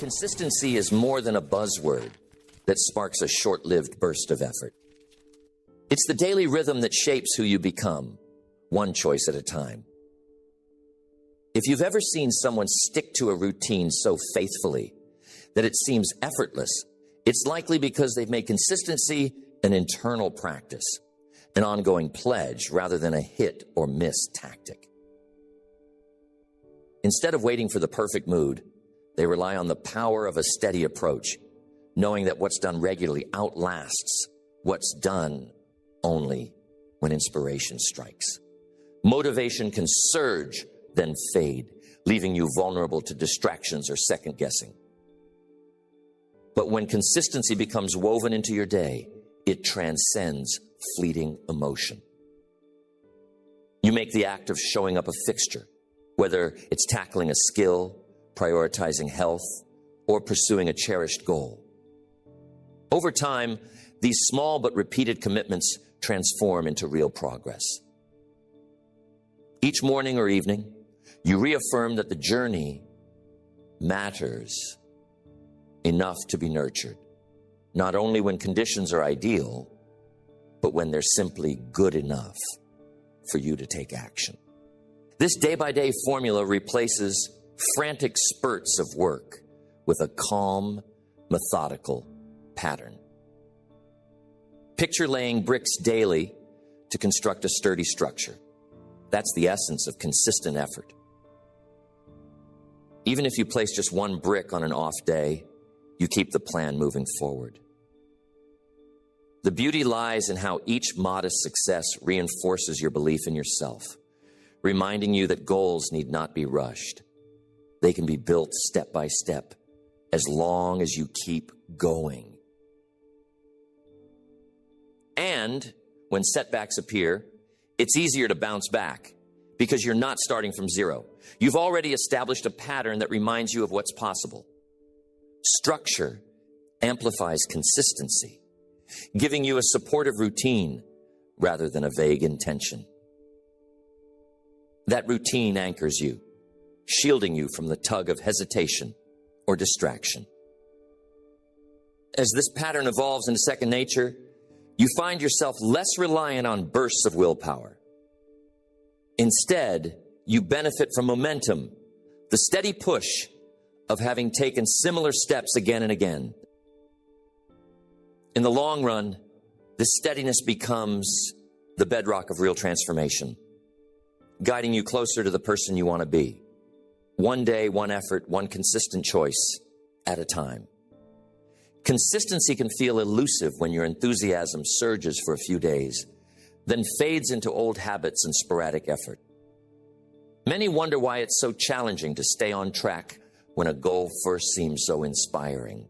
Consistency is more than a buzzword that sparks a short-lived burst of effort. It's the daily rhythm that shapes who you become, one choice at a time. If you've ever seen someone stick to a routine so faithfully that it seems effortless, it's likely because they've made consistency an internal practice, an ongoing pledge rather than a hit or miss tactic. Instead of waiting for the perfect mood, they rely on the power of a steady approach, knowing that what's done regularly outlasts what's done only when inspiration strikes. Motivation can surge, then fade, leaving you vulnerable to distractions or second guessing. But when consistency becomes woven into your day, it transcends fleeting emotion. You make the act of showing up a fixture, whether it's tackling a skill, prioritizing health, or pursuing a cherished goal. Over time, these small but repeated commitments transform into real progress. Each morning or evening, you reaffirm that the journey matters enough to be nurtured, not only when conditions are ideal, but when they're simply good enough for you to take action. This day-by-day formula replaces frantic spurts of work with a calm, methodical pattern. Picture laying bricks daily to construct a sturdy structure. That's the essence of consistent effort. Even if you place just one brick on an off day, you keep the plan moving forward. The beauty lies in how each modest success reinforces your belief in yourself, reminding you that goals need not be rushed. They can be built step by step, as long as you keep going. And when setbacks appear, it's easier to bounce back because you're not starting from zero. You've already established a pattern that reminds you of what's possible. Structure amplifies consistency, giving you a supportive routine rather than a vague intention. That routine anchors you, shielding you from the tug of hesitation or distraction. As this pattern evolves into second nature, you find yourself less reliant on bursts of willpower. Instead, you benefit from momentum, the steady push of having taken similar steps again and again. In the long run, this steadiness becomes the bedrock of real transformation, guiding you closer to the person you want to be. One day, one effort, one consistent choice at a time. Consistency can feel elusive when your enthusiasm surges for a few days, then fades into old habits and sporadic effort. Many wonder why it's so challenging to stay on track when a goal first seems so inspiring.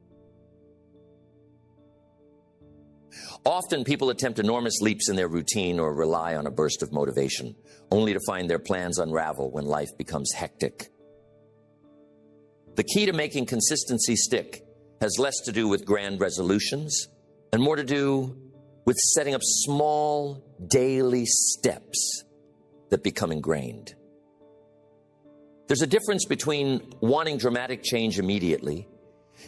Often people attempt enormous leaps in their routine or rely on a burst of motivation, only to find their plans unravel when life becomes hectic. The key to making consistency stick has less to do with grand resolutions and more to do with setting up small daily steps that become ingrained. There's a difference between wanting dramatic change immediately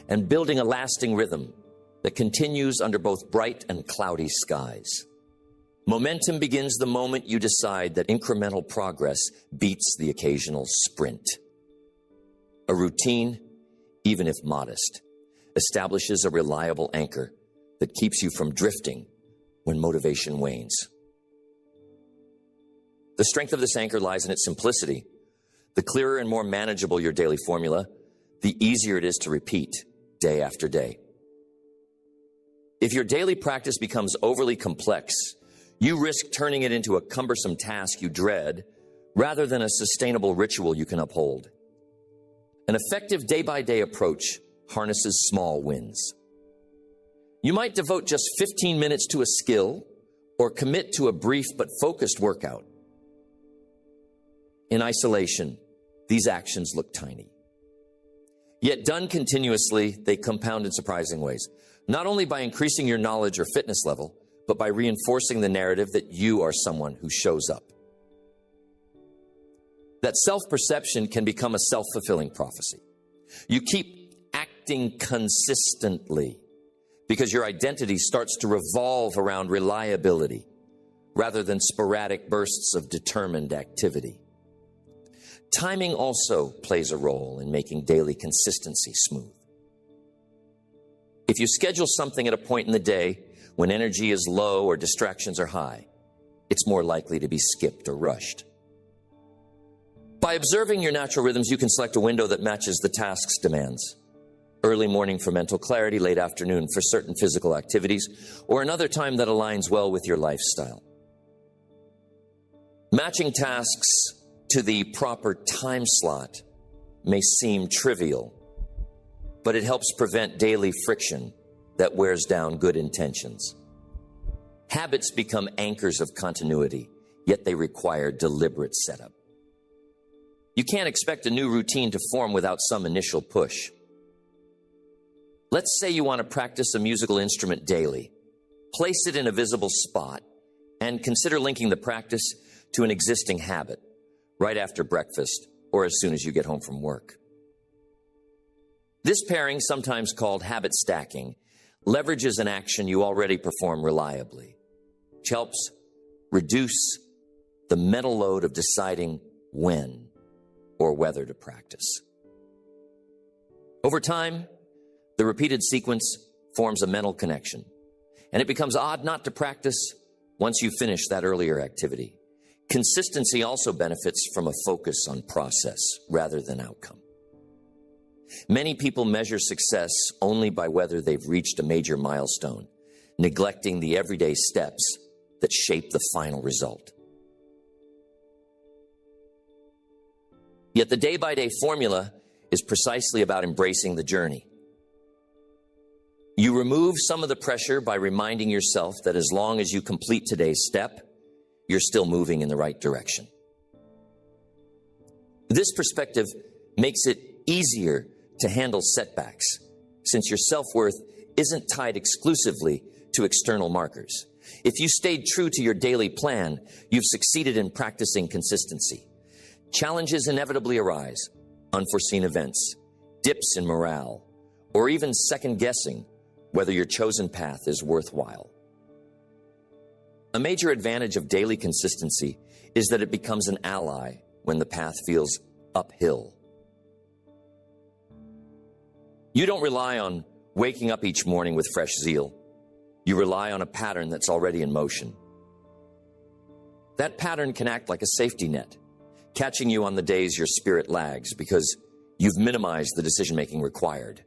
and building a lasting rhythm that continues under both bright and cloudy skies. Momentum begins the moment you decide that incremental progress beats the occasional sprint. A routine, even if modest, establishes a reliable anchor that keeps you from drifting when motivation wanes. The strength of this anchor lies in its simplicity. The clearer and more manageable your daily formula, the easier it is to repeat day after day. If your daily practice becomes overly complex, you risk turning it into a cumbersome task you dread rather than a sustainable ritual you can uphold. An effective day-by-day approach harnesses small wins. You might devote just 15 minutes to a skill or commit to a brief but focused workout. In isolation, these actions look tiny. Yet done continuously, they compound in surprising ways, not only by increasing your knowledge or fitness level, but by reinforcing the narrative that you are someone who shows up. That self-perception can become a self-fulfilling prophecy. You keep acting consistently, because your identity starts to revolve around reliability rather than sporadic bursts of determined activity. Timing also plays a role in making daily consistency smooth. If you schedule something at a point in the day when energy is low or distractions are high, it's more likely to be skipped or rushed. By observing your natural rhythms, you can select a window that matches the task's demands. Early morning for mental clarity, late afternoon for certain physical activities, or another time that aligns well with your lifestyle. Matching tasks to the proper time slot may seem trivial, but it helps prevent daily friction that wears down good intentions. Habits become anchors of continuity, yet they require deliberate setup. You can't expect a new routine to form without some initial push. Let's say you want to practice a musical instrument daily. Place it in a visible spot and consider linking the practice to an existing habit right after breakfast or as soon as you get home from work. This pairing, sometimes called habit stacking, leverages an action you already perform reliably, which helps reduce the mental load of deciding when or whether to practice. Over time, the repeated sequence forms a mental connection, and it becomes odd not to practice once you finish that earlier activity. Consistency also benefits from a focus on process rather than outcome. Many people measure success only by whether they've reached a major milestone, neglecting the everyday steps that shape the final result. Yet the day-by-day formula is precisely about embracing the journey. You remove some of the pressure by reminding yourself that as long as you complete today's step, you're still moving in the right direction. This perspective makes it easier to handle setbacks, since your self-worth isn't tied exclusively to external markers. If you stayed true to your daily plan, you've succeeded in practicing consistency. Challenges inevitably arise, unforeseen events, dips in morale, or even second-guessing whether your chosen path is worthwhile. A major advantage of daily consistency is that it becomes an ally when the path feels uphill. You don't rely on waking up each morning with fresh zeal. You rely on a pattern that's already in motion. That pattern can act like a safety net, catching you on the days your spirit lags because you've minimized the decision-making required.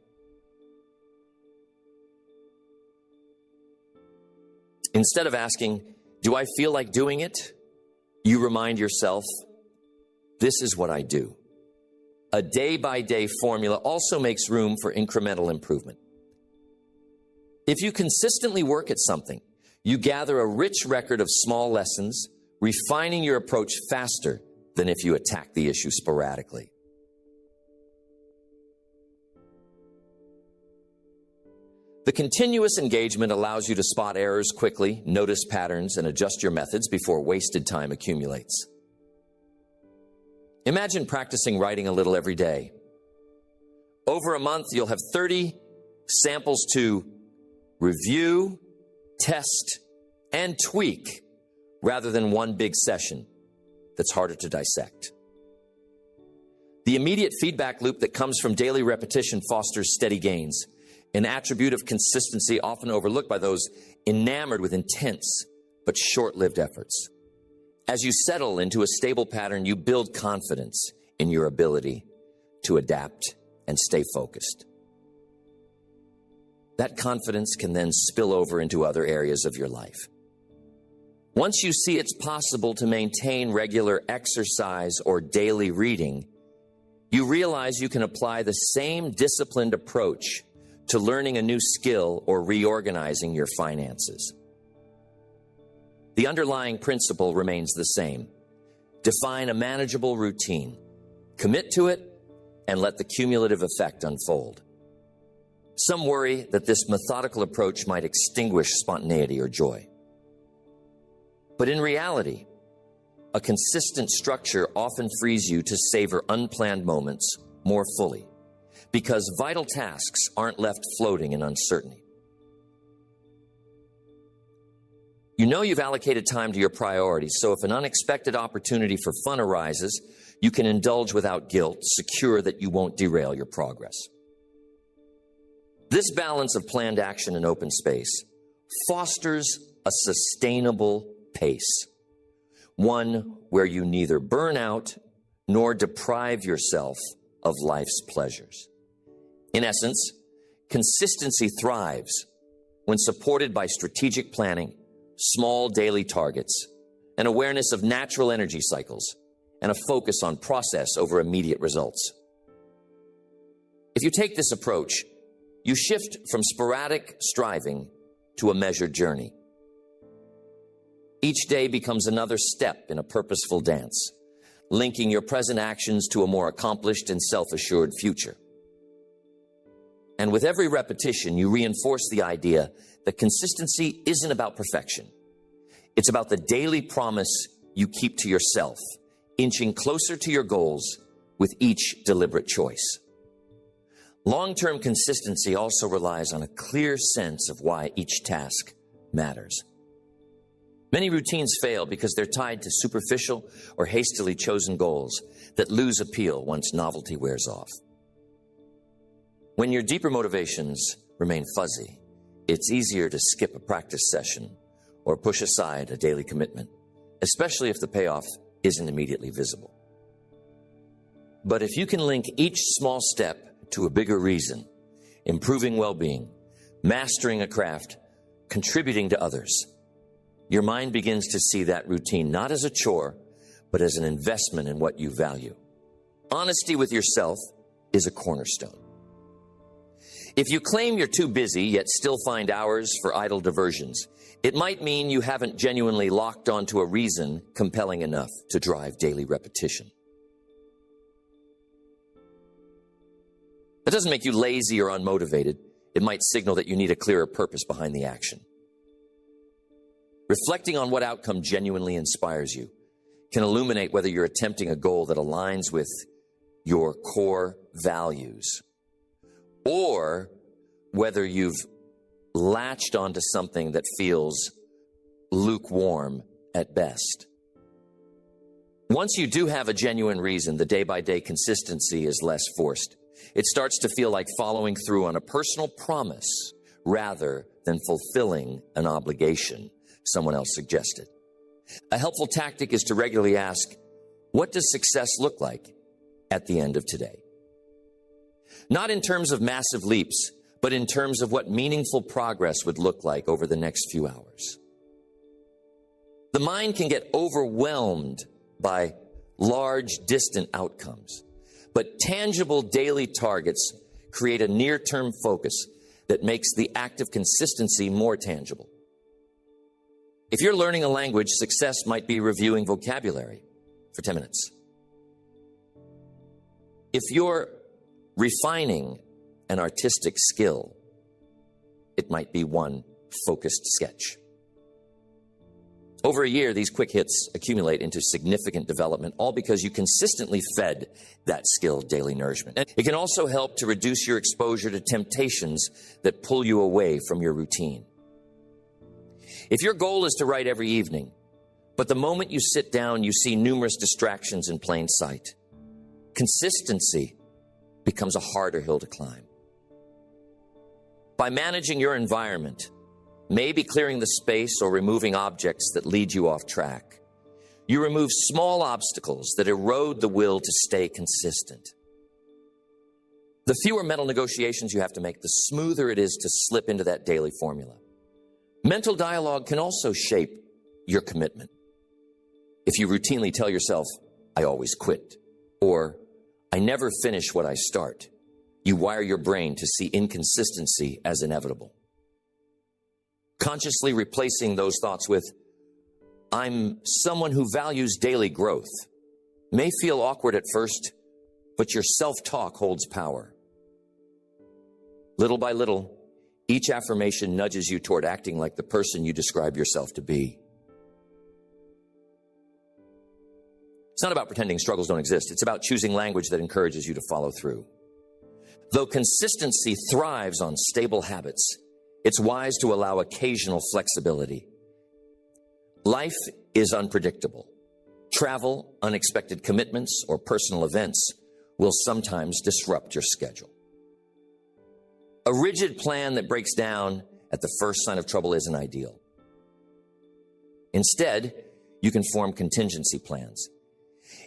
Instead of asking, "Do I feel like doing it?" you remind yourself, "This is what I do." A day-by-day formula also makes room for incremental improvement. If you consistently work at something, you gather a rich record of small lessons, refining your approach faster than if you attack the issue sporadically. The continuous engagement allows you to spot errors quickly, notice patterns, and adjust your methods before wasted time accumulates. Imagine practicing writing a little every day. Over a month, you'll have 30 samples to review, test, and tweak rather than one big session that's harder to dissect. The immediate feedback loop that comes from daily repetition fosters steady gains, an attribute of consistency often overlooked by those enamored with intense but short-lived efforts. As you settle into a stable pattern, you build confidence in your ability to adapt and stay focused. That confidence can then spill over into other areas of your life. Once you see it's possible to maintain regular exercise or daily reading, you realize you can apply the same disciplined approach to learning a new skill or reorganizing your finances. The underlying principle remains the same. Define a manageable routine, commit to it, and let the cumulative effect unfold. Some worry that this methodical approach might extinguish spontaneity or joy. But in reality, a consistent structure often frees you to savor unplanned moments more fully, because vital tasks aren't left floating in uncertainty. You know you've allocated time to your priorities, so if an unexpected opportunity for fun arises, you can indulge without guilt, secure that you won't derail your progress. This balance of planned action and open space fosters a sustainable pace, one where you neither burn out nor deprive yourself of life's pleasures. In essence, consistency thrives when supported by strategic planning, small daily targets, an awareness of natural energy cycles, and a focus on process over immediate results. If you take this approach, you shift from sporadic striving to a measured journey. Each day becomes another step in a purposeful dance, linking your present actions to a more accomplished and self-assured future. And with every repetition, you reinforce the idea that consistency isn't about perfection. It's about the daily promise you keep to yourself, inching closer to your goals with each deliberate choice. Long-term consistency also relies on a clear sense of why each task matters. Many routines fail because they're tied to superficial or hastily chosen goals that lose appeal once novelty wears off. When your deeper motivations remain fuzzy, it's easier to skip a practice session or push aside a daily commitment, especially if the payoff isn't immediately visible. But if you can link each small step to a bigger reason, improving well-being, mastering a craft, contributing to others, your mind begins to see that routine not as a chore, but as an investment in what you value. Honesty with yourself is a cornerstone. If you claim you're too busy, yet still find hours for idle diversions, it might mean you haven't genuinely locked onto a reason compelling enough to drive daily repetition. That doesn't make you lazy or unmotivated. It might signal that you need a clearer purpose behind the action. Reflecting on what outcome genuinely inspires you can illuminate whether you're attempting a goal that aligns with your core values, or whether you've latched onto something that feels lukewarm at best. Once you do have a genuine reason, the day-by-day consistency is less forced. It starts to feel like following through on a personal promise rather than fulfilling an obligation someone else suggested. A helpful tactic is to regularly ask, what does success look like at the end of today? Not in terms of massive leaps, but in terms of what meaningful progress would look like over the next few hours. The mind can get overwhelmed by large, distant outcomes, but tangible daily targets create a near-term focus that makes the act of consistency more tangible. If you're learning a language, success might be reviewing vocabulary for 10 minutes. If you're refining an artistic skill, it might be one focused sketch. Over a year, these quick hits accumulate into significant development, all because you consistently fed that skill daily nourishment. And it can also help to reduce your exposure to temptations that pull you away from your routine. If your goal is to write every evening, but the moment you sit down, you see numerous distractions in plain sight, consistency becomes a harder hill to climb. By managing your environment, maybe clearing the space or removing objects that lead you off track, you remove small obstacles that erode the will to stay consistent. The fewer mental negotiations you have to make, the smoother it is to slip into that daily formula. Mental dialogue can also shape your commitment. If you routinely tell yourself, I always quit, or I never finish what I start, you wire your brain to see inconsistency as inevitable. Consciously replacing those thoughts with, I'm someone who values daily growth, may feel awkward at first, but your self-talk holds power. Little by little, each affirmation nudges you toward acting like the person you describe yourself to be. It's not about pretending struggles don't exist. It's about choosing language that encourages you to follow through. Though consistency thrives on stable habits, it's wise to allow occasional flexibility. Life is unpredictable. Travel, unexpected commitments, or personal events will sometimes disrupt your schedule. A rigid plan that breaks down at the first sign of trouble isn't ideal. Instead, you can form contingency plans.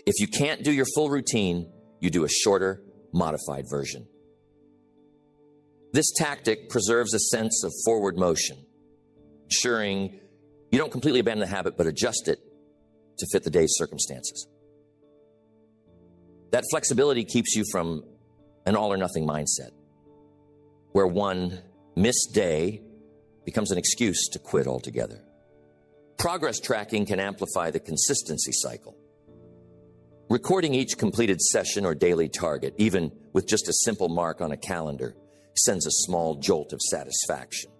If you can't do your full routine, you do a shorter, modified version. This tactic preserves a sense of forward motion, ensuring you don't completely abandon the habit, but adjust it to fit the day's circumstances. That flexibility keeps you from an all-or-nothing mindset, where one missed day becomes an excuse to quit altogether. Progress tracking can amplify the consistency cycle. Recording each completed session or daily target, even with just a simple mark on a calendar, sends a small jolt of satisfaction.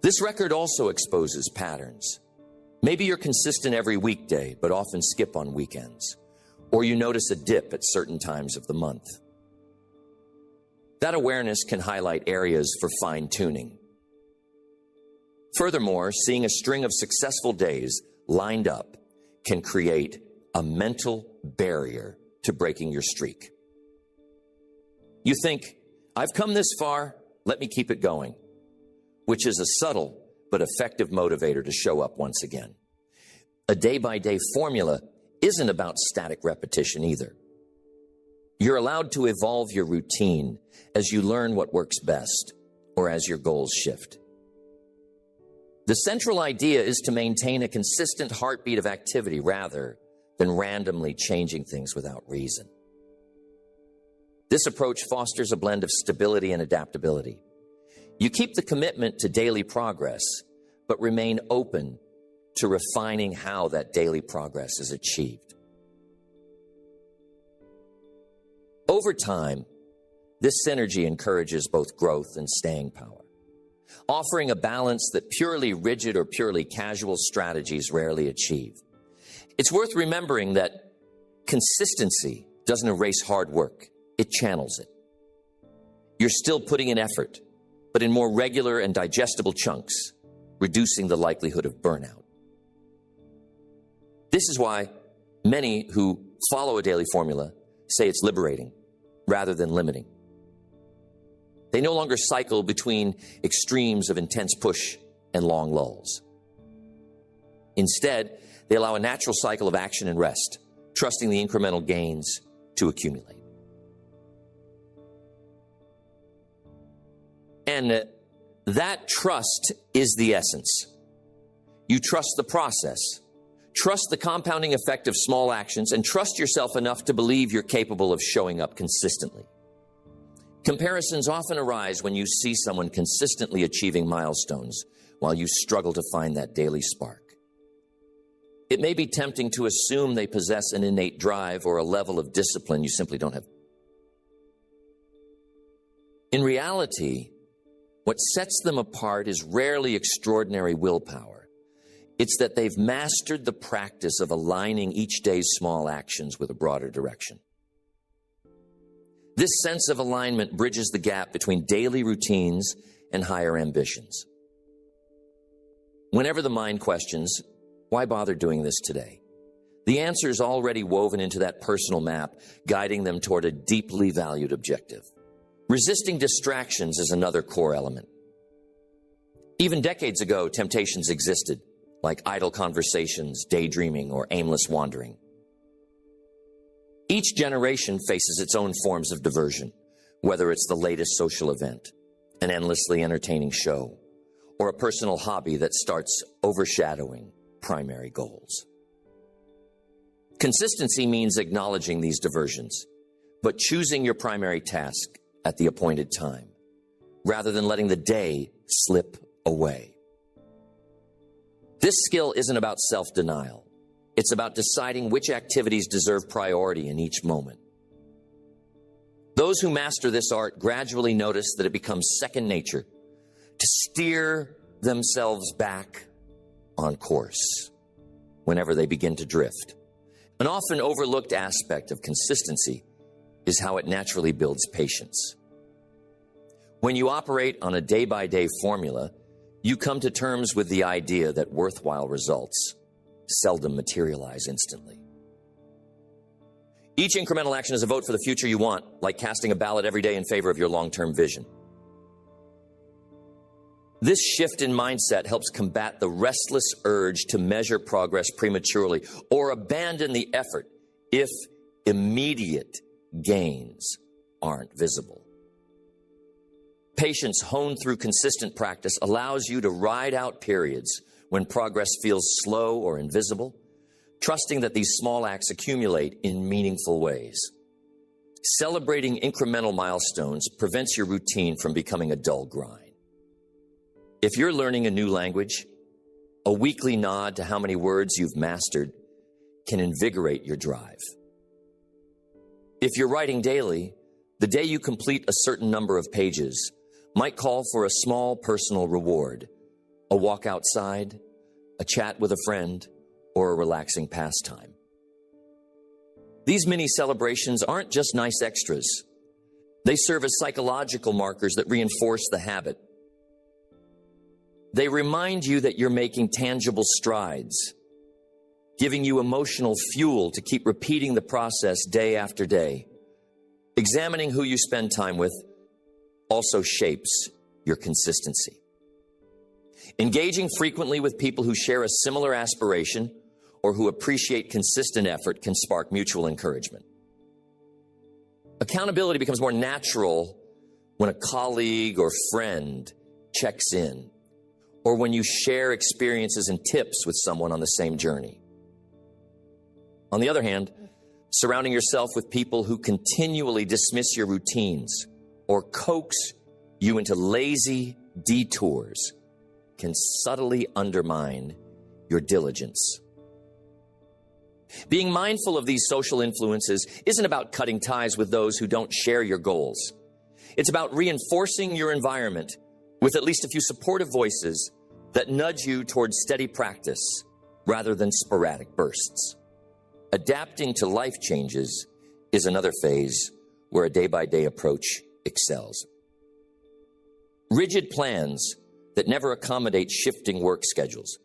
This record also exposes patterns. Maybe you're consistent every weekday, but often skip on weekends, or you notice a dip at certain times of the month. That awareness can highlight areas for fine-tuning. Furthermore, seeing a string of successful days lined up can create a mental barrier to breaking your streak. You think, I've come this far, let me keep it going, which is a subtle but effective motivator to show up once again. A day-by-day formula isn't about static repetition either. You're allowed to evolve your routine as you learn what works best or as your goals shift. The central idea is to maintain a consistent heartbeat of activity rather than randomly changing things without reason. This approach fosters a blend of stability and adaptability. You keep the commitment to daily progress, but remain open to refining how that daily progress is achieved. Over time, this synergy encourages both growth and staying power, offering a balance that purely rigid or purely casual strategies rarely achieve. It's worth remembering that consistency doesn't erase hard work, it channels it. You're still putting in effort, but in more regular and digestible chunks, reducing the likelihood of burnout. This is why many who follow a daily formula say it's liberating rather than limiting. They no longer cycle between extremes of intense push and long lulls. Instead, they allow a natural cycle of action and rest, trusting the incremental gains to accumulate. And that trust is the essence. You trust the process, trust the compounding effect of small actions, and trust yourself enough to believe you're capable of showing up consistently. Comparisons often arise when you see someone consistently achieving milestones while you struggle to find that daily spark. It may be tempting to assume they possess an innate drive or a level of discipline you simply don't have. In reality, what sets them apart is rarely extraordinary willpower. It's that they've mastered the practice of aligning each day's small actions with a broader direction. This sense of alignment bridges the gap between daily routines and higher ambitions. Whenever the mind questions, why bother doing this today? The answer is already woven into that personal map, guiding them toward a deeply valued objective. Resisting distractions is another core element. Even decades ago, temptations existed, like idle conversations, daydreaming, or aimless wandering. Each generation faces its own forms of diversion, whether it's the latest social event, an endlessly entertaining show, or a personal hobby that starts overshadowing primary goals. Consistency means acknowledging these diversions, but choosing your primary task at the appointed time, rather than letting the day slip away. This skill isn't about self-denial. It's about deciding which activities deserve priority in each moment. Those who master this art gradually notice that it becomes second nature to steer themselves back on course whenever they begin to drift. An often overlooked aspect of consistency is how it naturally builds patience. When you operate on a day-by-day formula, you come to terms with the idea that worthwhile results seldom materialize instantly. Each incremental action is a vote for the future you want, like casting a ballot every day in favor of your long-term vision. This shift in mindset helps combat the restless urge to measure progress prematurely or abandon the effort if immediate gains aren't visible. Patience honed through consistent practice allows you to ride out periods when progress feels slow or invisible, trusting that these small acts accumulate in meaningful ways. Celebrating incremental milestones prevents your routine from becoming a dull grind. If you're learning a new language, a weekly nod to how many words you've mastered can invigorate your drive. If you're writing daily, the day you complete a certain number of pages might call for a small personal reward, a walk outside, a chat with a friend, or a relaxing pastime. These mini celebrations aren't just nice extras. They serve as psychological markers that reinforce the habit. They remind you that you're making tangible strides, giving you emotional fuel to keep repeating the process day after day. Examining who you spend time with also shapes your consistency. Engaging frequently with people who share a similar aspiration or who appreciate consistent effort can spark mutual encouragement. Accountability becomes more natural when a colleague or friend checks in, or when you share experiences and tips with someone on the same journey. On the other hand, surrounding yourself with people who continually dismiss your routines or coax you into lazy detours can subtly undermine your diligence. Being mindful of these social influences isn't about cutting ties with those who don't share your goals. It's about reinforcing your environment with at least a few supportive voices that nudge you towards steady practice rather than sporadic bursts. Adapting to life changes is another phase where a day-by-day approach excels. Rigid plans that never accommodate shifting work schedules,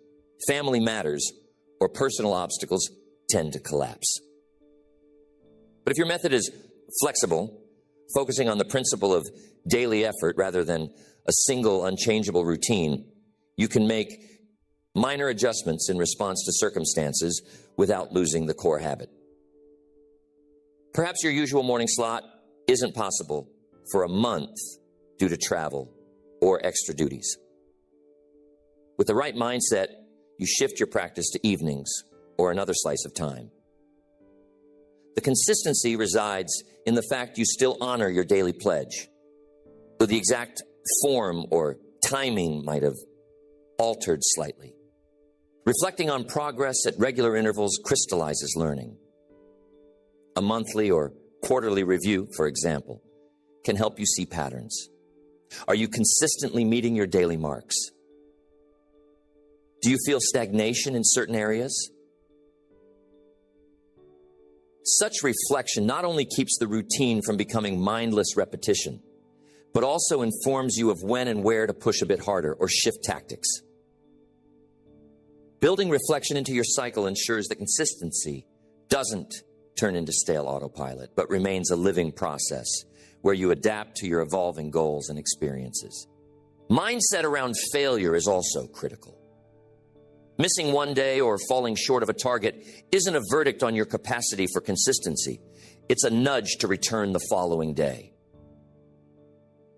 family matters, or personal obstacles tend to collapse. But if your method is flexible, focusing on the principle of daily effort rather than a single unchangeable routine, you can make minor adjustments in response to circumstances without losing the core habit. Perhaps your usual morning slot isn't possible for a month due to travel or extra duties. With the right mindset, you shift your practice to evenings or another slice of time. The consistency resides in the fact you still honor your daily pledge, though the exact form or timing might have altered slightly. Reflecting on progress at regular intervals crystallizes learning. A monthly or quarterly review, for example, can help you see patterns. Are you consistently meeting your daily marks? Do you feel stagnation in certain areas? Such reflection not only keeps the routine from becoming mindless repetition, but also informs you of when and where to push a bit harder or shift tactics. Building reflection into your cycle ensures that consistency doesn't turn into stale autopilot, but remains a living process where you adapt to your evolving goals and experiences. Mindset around failure is also critical. Missing one day or falling short of a target isn't a verdict on your capacity for consistency. It's a nudge to return the following day.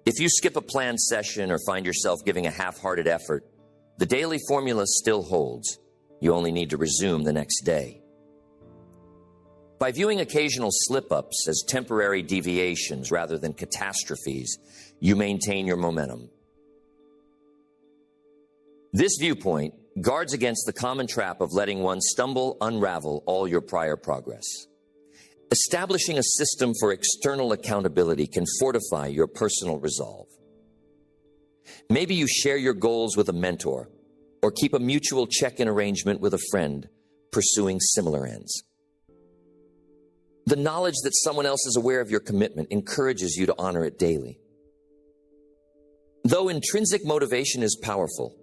If you skip a planned session or find yourself giving a half-hearted effort, the daily formula still holds. You only need to resume the next day. By viewing occasional slip-ups as temporary deviations rather than catastrophes, you maintain your momentum. This viewpoint guards against the common trap of letting one stumble, unravel all your prior progress. Establishing a system for external accountability can fortify your personal resolve. Maybe you share your goals with a mentor or keep a mutual check-in arrangement with a friend pursuing similar ends. The knowledge that someone else is aware of your commitment encourages you to honor it daily. Though intrinsic motivation is powerful,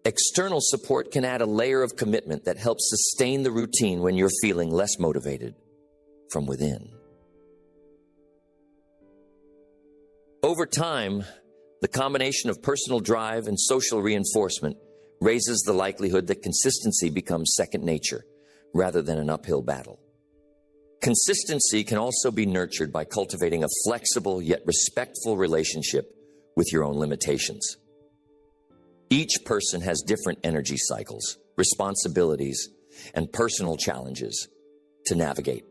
external support can add a layer of commitment that helps sustain the routine when you're feeling less motivated from within. Over time, the combination of personal drive and social reinforcement raises the likelihood that consistency becomes second nature rather than an uphill battle. Consistency can also be nurtured by cultivating a flexible yet respectful relationship with your own limitations. Each person has different energy cycles, responsibilities, and personal challenges to navigate.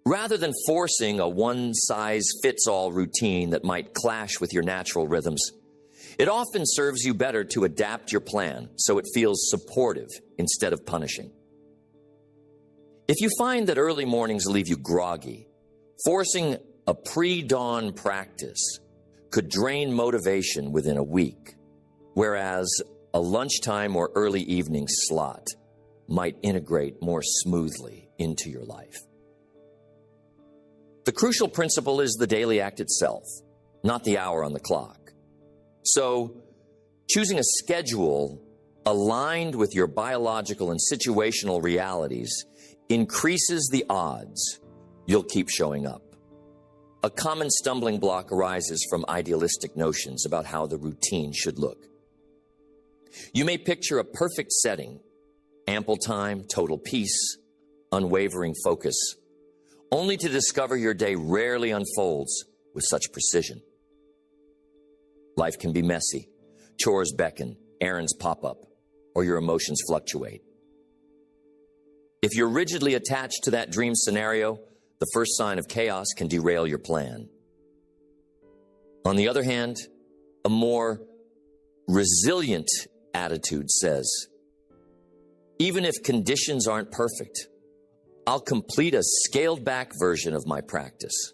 Rather than forcing a one-size-fits-all routine that might clash with your natural rhythms, it often serves you better to adapt your plan so it feels supportive instead of punishing. If you find that early mornings leave you groggy, forcing a pre-dawn practice could drain motivation within a week, whereas a lunchtime or early evening slot might integrate more smoothly into your life. The crucial principle is the daily act itself, not the hour on the clock. So, choosing a schedule aligned with your biological and situational realities increases the odds you'll keep showing up. A common stumbling block arises from idealistic notions about how the routine should look. You may picture a perfect setting, ample time, total peace, unwavering focus, only to discover your day rarely unfolds with such precision. Life can be messy. Chores beckon, errands pop up, or your emotions fluctuate. If you're rigidly attached to that dream scenario, the first sign of chaos can derail your plan. On the other hand, a more resilient attitude says, even if conditions aren't perfect, I'll complete a scaled-back version of my practice.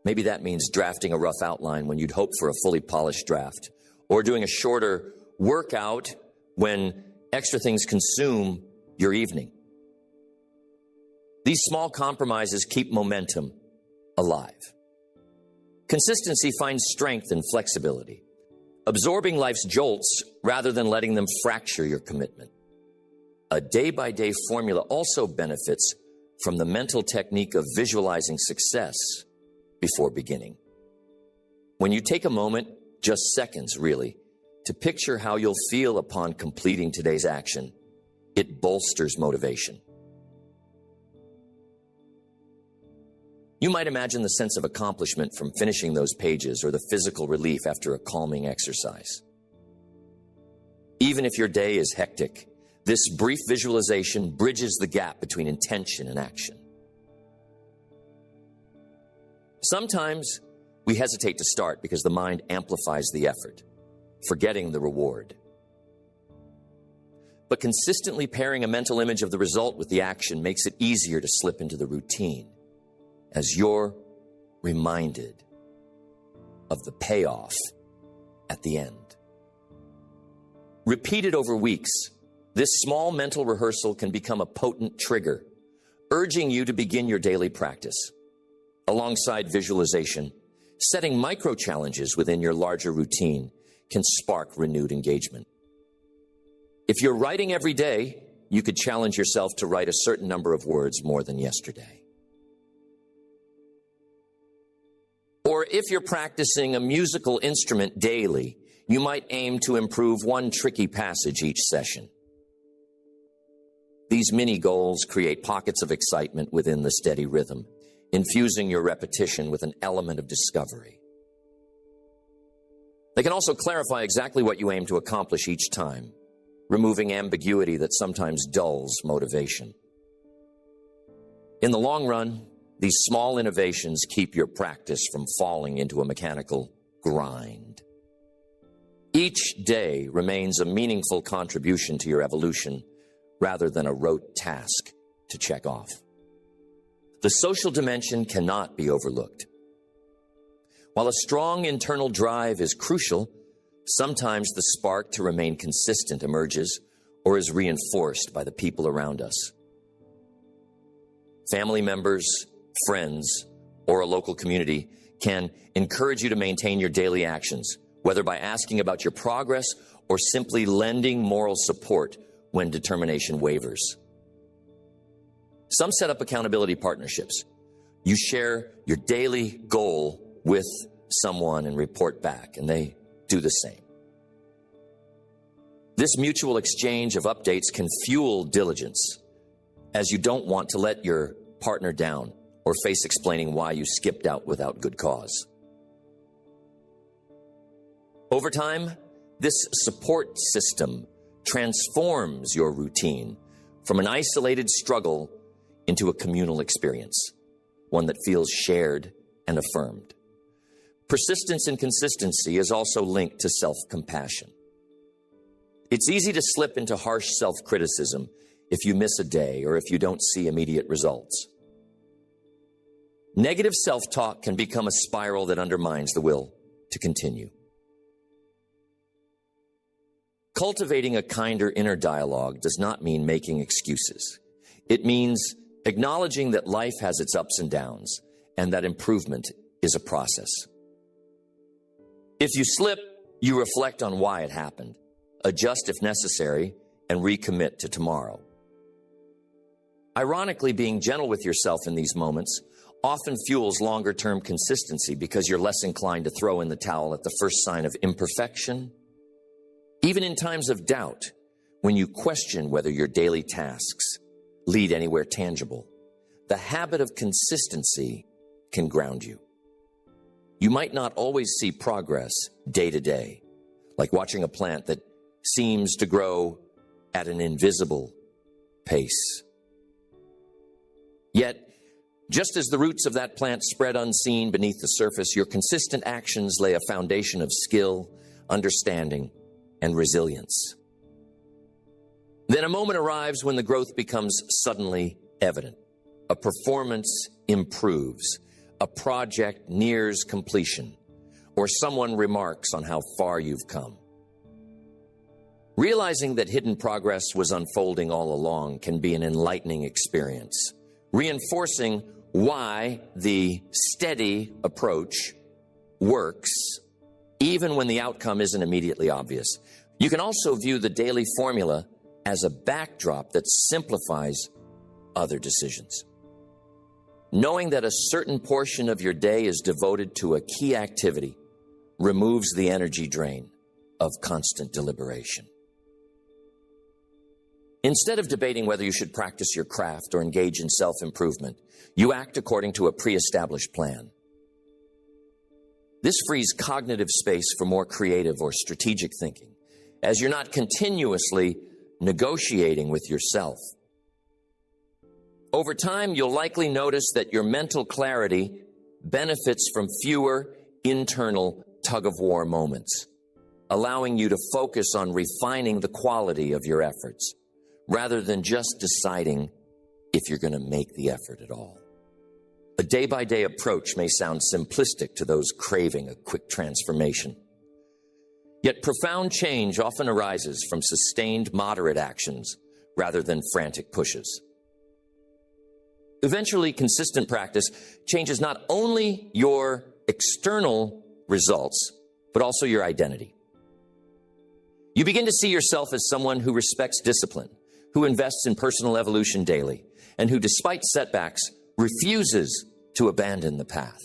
Maybe that means drafting a rough outline when you'd hope for a fully polished draft, or doing a shorter workout when extra things consume your evening. These small compromises keep momentum alive. Consistency finds strength in flexibility, absorbing life's jolts rather than letting them fracture your commitment. A day-by-day formula also benefits from the mental technique of visualizing success before beginning. When you take a moment, just seconds really, to picture how you'll feel upon completing today's action, it bolsters motivation. You might imagine the sense of accomplishment from finishing those pages or the physical relief after a calming exercise. Even if your day is hectic, this brief visualization bridges the gap between intention and action. Sometimes we hesitate to start because the mind amplifies the effort, forgetting the reward. But consistently pairing a mental image of the result with the action makes it easier to slip into the routine, as you're reminded of the payoff at the end. Repeated over weeks, this small mental rehearsal can become a potent trigger, urging you to begin your daily practice. Alongside visualization, setting micro-challenges within your larger routine can spark renewed engagement. If you're writing every day, you could challenge yourself to write a certain number of words more than yesterday. Or if you're practicing a musical instrument daily, you might aim to improve one tricky passage each session. These mini goals create pockets of excitement within the steady rhythm, infusing your repetition with an element of discovery. They can also clarify exactly what you aim to accomplish each time, removing ambiguity that sometimes dulls motivation. In the long run, these small innovations keep your practice from falling into a mechanical grind. Each day remains a meaningful contribution to your evolution rather than a rote task to check off. The social dimension cannot be overlooked. While a strong internal drive is crucial, sometimes the spark to remain consistent emerges or is reinforced by the people around us. family members, friends, or a local community can encourage you to maintain your daily actions, whether by asking about your progress or simply lending moral support when determination wavers. Some set up accountability partnerships. You share your daily goal with someone and report back, and they do the same. This mutual exchange of updates can fuel diligence, as you don't want to let your partner down or face explaining why you skipped out without good cause. Over time, this support system transforms your routine from an isolated struggle into a communal experience, one that feels shared and affirmed. Persistence and consistency is also linked to self-compassion. It's easy to slip into harsh self-criticism if you miss a day or if you don't see immediate results. Negative self-talk can become a spiral that undermines the will to continue. Cultivating a kinder inner dialogue does not mean making excuses. It means acknowledging that life has its ups and downs and that improvement is a process. If you slip, you reflect on why it happened, adjust if necessary, and recommit to tomorrow. Ironically, being gentle with yourself in these moments often fuels longer-term consistency because you're less inclined to throw in the towel at the first sign of imperfection. Even in times of doubt, when you question whether your daily tasks lead anywhere tangible, the habit of consistency can ground you. You might not always see progress day to day, like watching a plant that seems to grow at an invisible pace. Yet, just as the roots of that plant spread unseen beneath the surface, your consistent actions lay a foundation of skill, understanding, and resilience. Then a moment arrives when the growth becomes suddenly evident. A performance improves, a project nears completion, or someone remarks on how far you've come. Realizing that hidden progress was unfolding all along can be an enlightening experience, reinforcing why the steady approach works, even when the outcome isn't immediately obvious. You can also view the daily formula as a backdrop that simplifies other decisions. Knowing that a certain portion of your day is devoted to a key activity removes the energy drain of constant deliberation. Instead of debating whether you should practice your craft or engage in self-improvement, you act according to a pre-established plan. This frees cognitive space for more creative or strategic thinking, as you're not continuously negotiating with yourself. Over time, you'll likely notice that your mental clarity benefits from fewer internal tug-of-war moments, allowing you to focus on refining the quality of your efforts, rather than just deciding if you're going to make the effort at all. A day-by-day approach may sound simplistic to those craving a quick transformation. Yet profound change often arises from sustained, moderate actions rather than frantic pushes. Eventually, consistent practice changes not only your external results, but also your identity. You begin to see yourself as someone who respects discipline, who invests in personal evolution daily, and who, despite setbacks, refuses to abandon the path.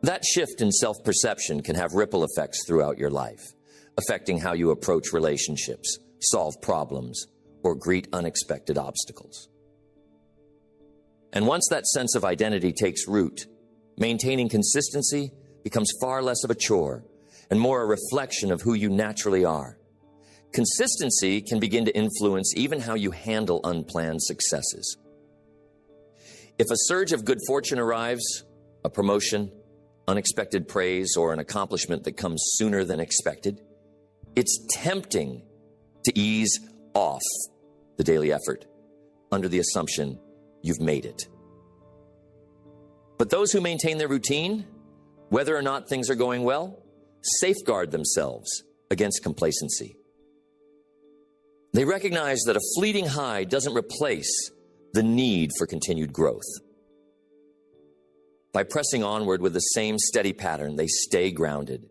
That shift in self-perception can have ripple effects throughout your life, affecting how you approach relationships, solve problems, or greet unexpected obstacles. And once that sense of identity takes root, maintaining consistency becomes far less of a chore and more a reflection of who you naturally are. Consistency can begin to influence even how you handle unplanned successes. If a surge of good fortune arrives, a promotion, unexpected praise, or an accomplishment that comes sooner than expected, it's tempting to ease off the daily effort under the assumption you've made it. But those who maintain their routine, whether or not things are going well, safeguard themselves against complacency. They recognize that a fleeting high doesn't replace the need for continued growth. By pressing onward with the same steady pattern, they stay grounded,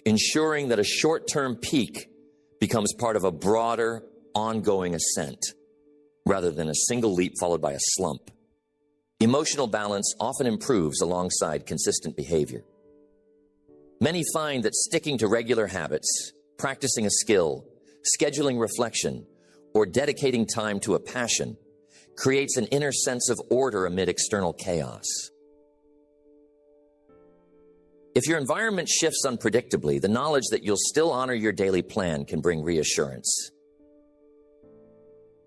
ensuring that a short-term peak becomes part of a broader, ongoing ascent, rather than a single leap followed by a slump. Emotional balance often improves alongside consistent behavior. Many find that sticking to regular habits, practicing a skill, scheduling reflection, or dedicating time to a passion creates an inner sense of order amid external chaos. If your environment shifts unpredictably, the knowledge that you'll still honor your daily plan can bring reassurance.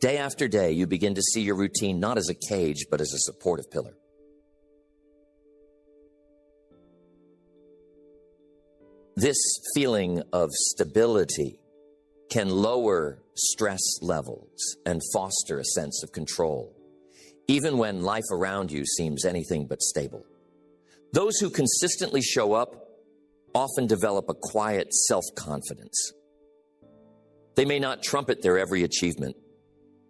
Day after day, you begin to see your routine not as a cage, but as a supportive pillar. This feeling of stability can lower stress levels and foster a sense of control, even when life around you seems anything but stable. Those who consistently show up often develop a quiet self-confidence. They may not trumpet their every achievement,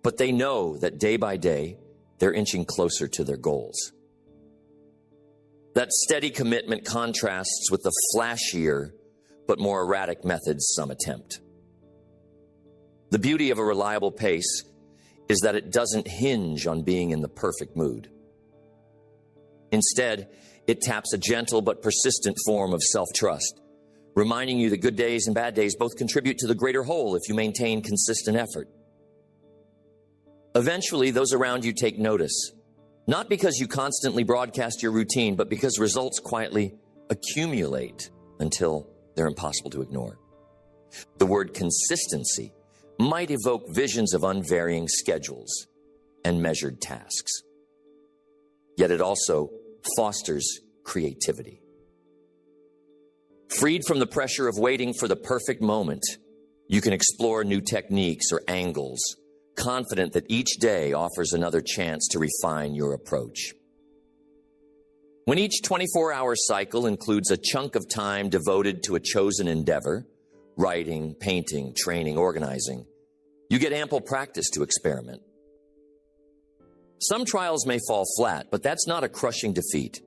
but they know that day by day, they're inching closer to their goals. That steady commitment contrasts with the flashier but more erratic methods some attempt. The beauty of a reliable pace is that it doesn't hinge on being in the perfect mood. Instead, it taps a gentle but persistent form of self-trust, reminding you that good days and bad days both contribute to the greater whole if you maintain consistent effort. Eventually, those around you take notice, not because you constantly broadcast your routine, but because results quietly accumulate until they're impossible to ignore. The word consistency might evoke visions of unvarying schedules and measured tasks. Yet it also fosters creativity. Freed from the pressure of waiting for the perfect moment, you can explore new techniques or angles, confident that each day offers another chance to refine your approach. When each 24-hour cycle includes a chunk of time devoted to a chosen endeavor, writing, painting, training, organizing, you get ample practice to experiment. Some trials may fall flat, but that's not a crushing defeat.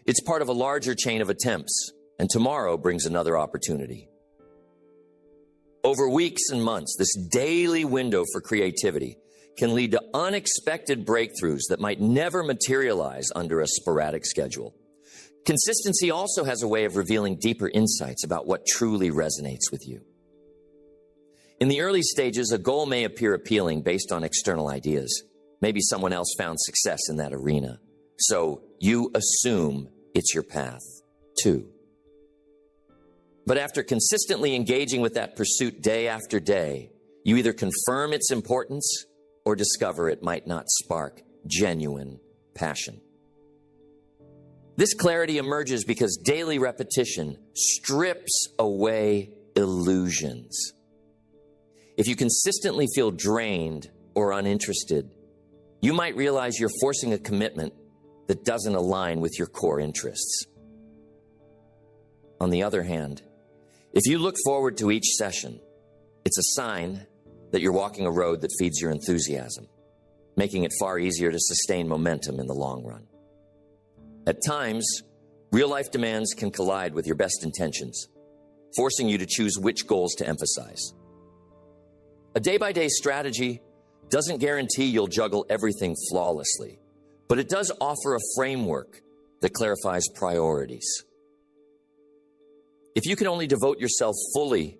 It's part of a larger chain of attempts, and tomorrow brings another opportunity. Over weeks and months, this daily window for creativity can lead to unexpected breakthroughs that might never materialize under a sporadic schedule. Consistency also has a way of revealing deeper insights about what truly resonates with you. In the early stages, a goal may appear appealing based on external ideas. Maybe someone else found success in that arena. So you assume it's your path, too. But after consistently engaging with that pursuit day after day, you either confirm its importance or discover it might not spark genuine passion. This clarity emerges because daily repetition strips away illusions. If you consistently feel drained or uninterested, you might realize you're forcing a commitment that doesn't align with your core interests. On the other hand, if you look forward to each session, it's a sign that you're walking a road that feeds your enthusiasm, making it far easier to sustain momentum in the long run. At times, real-life demands can collide with your best intentions, forcing you to choose which goals to emphasize. A day-by-day strategy doesn't guarantee you'll juggle everything flawlessly, but it does offer a framework that clarifies priorities. If you can only devote yourself fully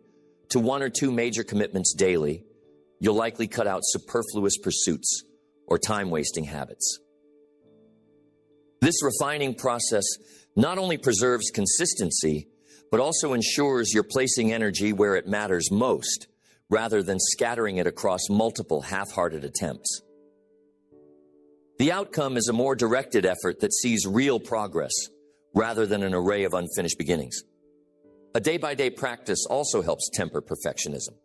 to one or two major commitments daily, you'll likely cut out superfluous pursuits or time-wasting habits. This refining process not only preserves consistency, but also ensures you're placing energy where it matters most, rather than scattering it across multiple half-hearted attempts. The outcome is a more directed effort that sees real progress, rather than an array of unfinished beginnings. A day-by-day practice also helps temper perfectionism.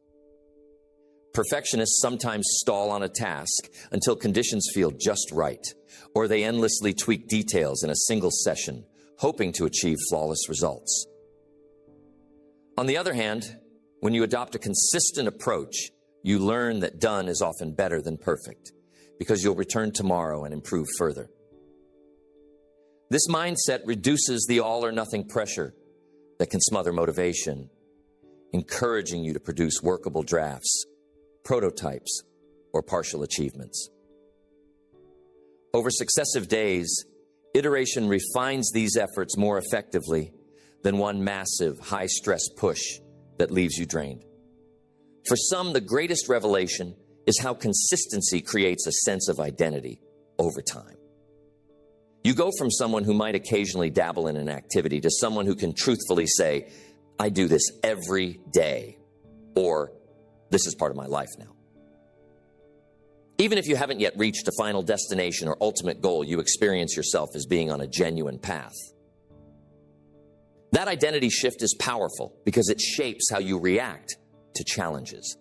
Perfectionists sometimes stall on a task until conditions feel just right, or they endlessly tweak details in a single session, hoping to achieve flawless results. On the other hand, when you adopt a consistent approach, you learn that done is often better than perfect, because you'll return tomorrow and improve further. This mindset reduces the all-or-nothing pressure that can smother motivation, encouraging you to produce workable drafts, prototypes, or partial achievements. Over successive days, iteration refines these efforts more effectively than one massive, high-stress push that leaves you drained. For some, the greatest revelation is how consistency creates a sense of identity over time. You go from someone who might occasionally dabble in an activity to someone who can truthfully say, I do this every day, or this is part of my life now. Even if you haven't yet reached a final destination or ultimate goal, you experience yourself as being on a genuine path. That identity shift is powerful because it shapes how you react to challenges.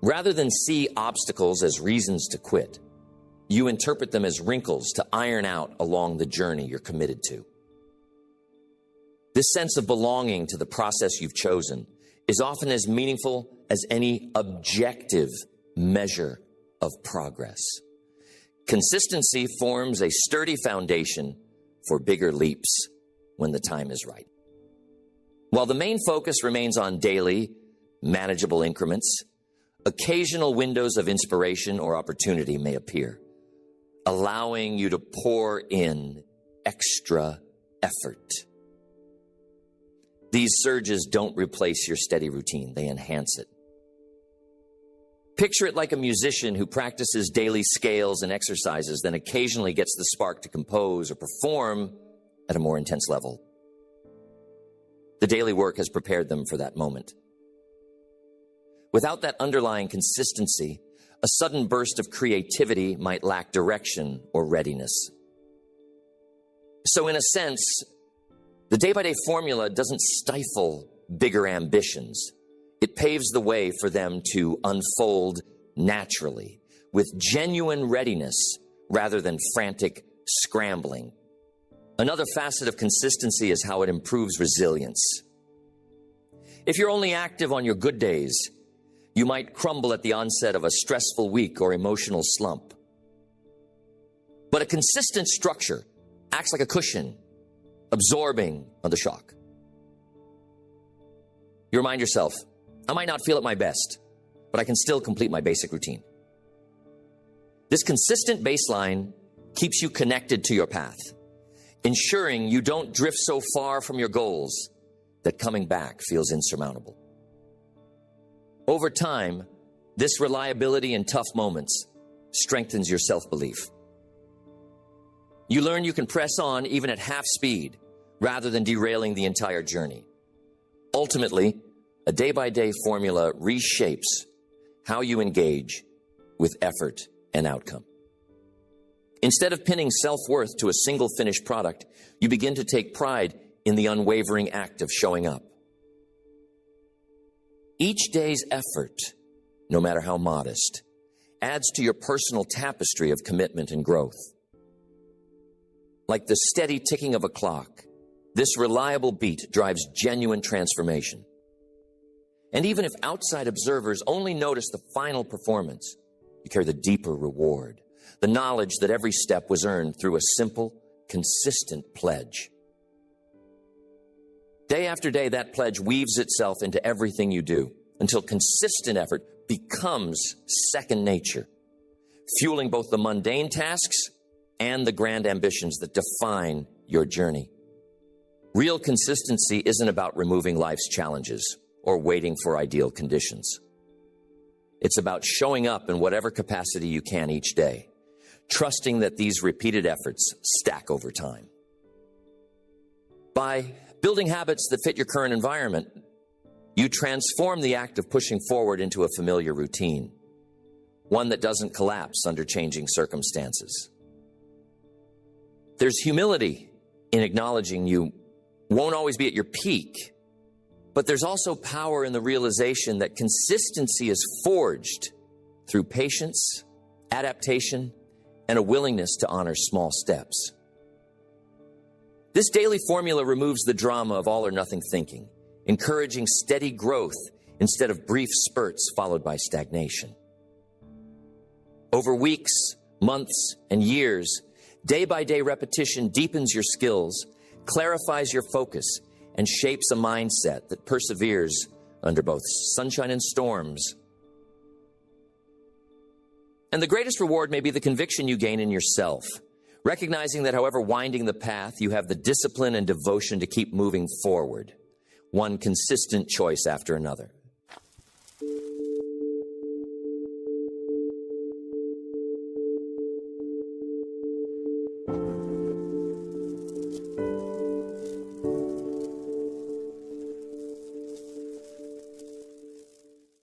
Rather than see obstacles as reasons to quit, you interpret them as wrinkles to iron out along the journey you're committed to. This sense of belonging to the process you've chosen is often as meaningful as any objective measure of progress. Consistency forms a sturdy foundation for bigger leaps when the time is right. While the main focus remains on daily, manageable increments, occasional windows of inspiration or opportunity may appear, allowing you to pour in extra effort. These surges don't replace your steady routine, they enhance it. Picture it like a musician who practices daily scales and exercises, then occasionally gets the spark to compose or perform at a more intense level. The daily work has prepared them for that moment. Without that underlying consistency, a sudden burst of creativity might lack direction or readiness. So in a sense, the day-by-day formula doesn't stifle bigger ambitions. It paves the way for them to unfold naturally, with genuine readiness rather than frantic scrambling. Another facet of consistency is how it improves resilience. If you're only active on your good days, you might crumble at the onset of a stressful week or emotional slump. But a consistent structure acts like a cushion, absorbing the shock. You remind yourself, I might not feel at my best, but I can still complete my basic routine. This consistent baseline keeps you connected to your path, ensuring you don't drift so far from your goals that coming back feels insurmountable. Over time, this reliability in tough moments strengthens your self-belief. You learn you can press on even at half speed rather than derailing the entire journey. Ultimately, a day-by-day formula reshapes how you engage with effort and outcome. Instead of pinning self-worth to a single finished product, you begin to take pride in the unwavering act of showing up. Each day's effort, no matter how modest, adds to your personal tapestry of commitment and growth. Like the steady ticking of a clock, this reliable beat drives genuine transformation. And even if outside observers only notice the final performance, you carry the deeper reward, the knowledge that every step was earned through a simple, consistent pledge. Day after day, that pledge weaves itself into everything you do until consistent effort becomes second nature, fueling both the mundane tasks and the grand ambitions that define your journey. Real consistency isn't about removing life's challenges or waiting for ideal conditions. It's about showing up in whatever capacity you can each day, trusting that these repeated efforts stack over time. By building habits that fit your current environment, you transform the act of pushing forward into a familiar routine, one that doesn't collapse under changing circumstances. There's humility in acknowledging you won't always be at your peak, but there's also power in the realization that consistency is forged through patience, adaptation, and a willingness to honor small steps. This daily formula removes the drama of all or nothing thinking, encouraging steady growth instead of brief spurts followed by stagnation. Over weeks, months, and years, day-by-day repetition deepens your skills, clarifies your focus, and shapes a mindset that perseveres under both sunshine and storms. And the greatest reward may be the conviction you gain in yourself, recognizing that however winding the path, you have the discipline and devotion to keep moving forward, one consistent choice after another.